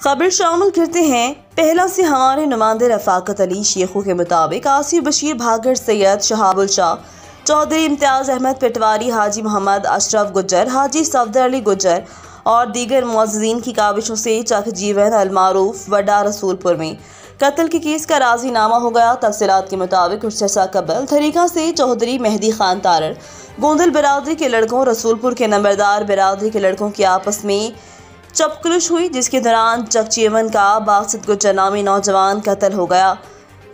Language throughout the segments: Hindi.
खबर शामिल करते हैं। पहला से हमारे नुमाइंदे रफाकत अली शेखों के मुताबिक आसिफ बशीर भागड़, सैयद शहाबुल शाह चौधरी, इम्तियाज अहमद पटवारी, हाजी मोहम्मद अशरफ गुज्जर, हाजी सफदर अली गुज्जर और दीगर मुअज़्ज़िज़ीन की काविशों से चक जीवन अलमारूफ वडा रसूलपुर में कत्ल के केस का राज़ीनामा हो गया। तफसीलात के मुताबिक कुछ अर्सा कबल थरीका से चौधरी मेहदी खान तारड़ गोंदल बिरादरी के लड़कों, रसूलपुर के नंबरदार बिरादरी के लड़कों की आपस में चपकलुश हुई, जिसके दौरान चकचेवन का बासित गुज्जर नामी नौजवान कत्ल हो गया।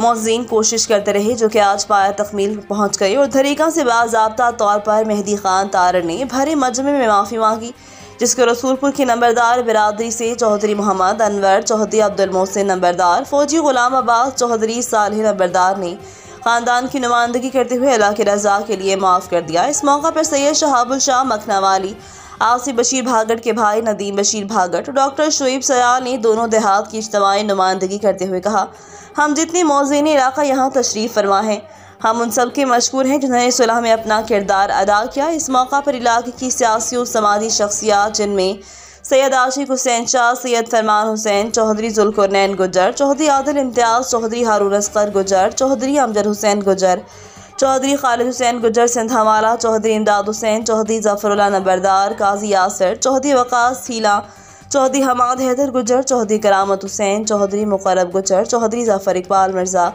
मुअज़्ज़िज़ीन कोशिश करते रहे जो कि आज पाया तकमील पहुँच गई और धरीका से बाज़ाब्ता तौर पर मेहदी खान तारड़ ने भरे मजमे में माफ़ी मांगी, जिसको रसूलपुर की नंबरदार बिरादरी से चौधरी मोहम्मद अनवर चौधरी, अब्दुल मोहसिन नंबरदार, फौजी गुलाम अब्बास चौधरी, सालिह नंबरदार ने ख़ानदान की नुमाइंदगी करते हुए अल्लाह की रज़ा के लिए माफ़ कर दिया। इस मौका पर सैयद शहाबुल शाह मखनावाली, आसिफ बशीर भागड़ के भाई नदीम बशीर भागड़ और डॉक्टर शुएब सयाल ने दोनों देहात की इज्तिमाई नुमाइंदगी करते हुए कहा, हम जितने मुअज़्ज़िज़ीन इलाका यहाँ तशरीफ़ फरमा हैं, हम उन सब के मशकूर हैं जिन्होंने सुलह में अपना किरदार अदा किया। इस मौका पर इलाके की सियासी और समाजी शख्सियात जिनमें सैयद आशिक हुसैन शाह, सैयद फरमान हुसैन चौधरी, जुल्कुरनैन गुज्जर चौधरी, आदिल इम्तियाज चौधरी, हारून असगर गुज्जर चौधरी, अमजद हुसैन गुज्जर चौधरी, खालिद हुसैन गुज्जर सिंधावाला चौधरी, इमदाद हुसैन चौधरी, जफरुल्लाह नंबरदार, काजी यासर चौधरी, वकास सीला चौधरी, हमाद हैदर गुज्जर चौधरी, करामत हुसैन चौधरी, मुकरब गुज्जर चौधरी, जफर इकबाल मिर्ज़ा,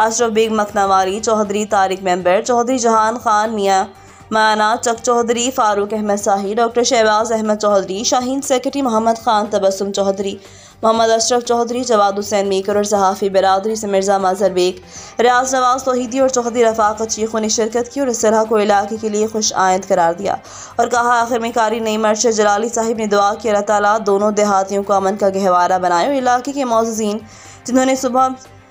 अशरफ बेग मखनावाली चौधरी, तारिक मेंबर चौधरी, जहान खान मियाँ माना चक चौधरी, फारूक अहमद शाही, डॉक्टर शहबाज अहमद चौधरी, शाहीन सेक्रेटरी, मोहम्मद खान तबस्सुम चौधरी, मोहम्मद अशरफ चौधरी, जवाद हुसैन मीकर और सहाफ़ी बिरादरी से मिर्ज़ा मज़हर बेग, रियाज नवाज तौहीदी और चौधरी रफाकत शेखों ने शिरकत की और इस तरह को इलाके के लिए खुश आयद करार दिया और कहा, आखिर में कारी नईम अरशद जलाली साहिब ने दुआ की अल्लाह ताला दोनों देहातियों को अमन का गहवारा बनाए और इलाके के मुअज़्ज़िज़ीन जिन्होंने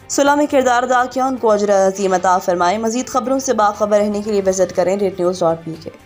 सुलह में किरदार अदा किया उनको अजर अज़ीम अता फरमाए। मज़ीद खबरों से बाखबर रहने के लिए विजिट करें rednews.pk।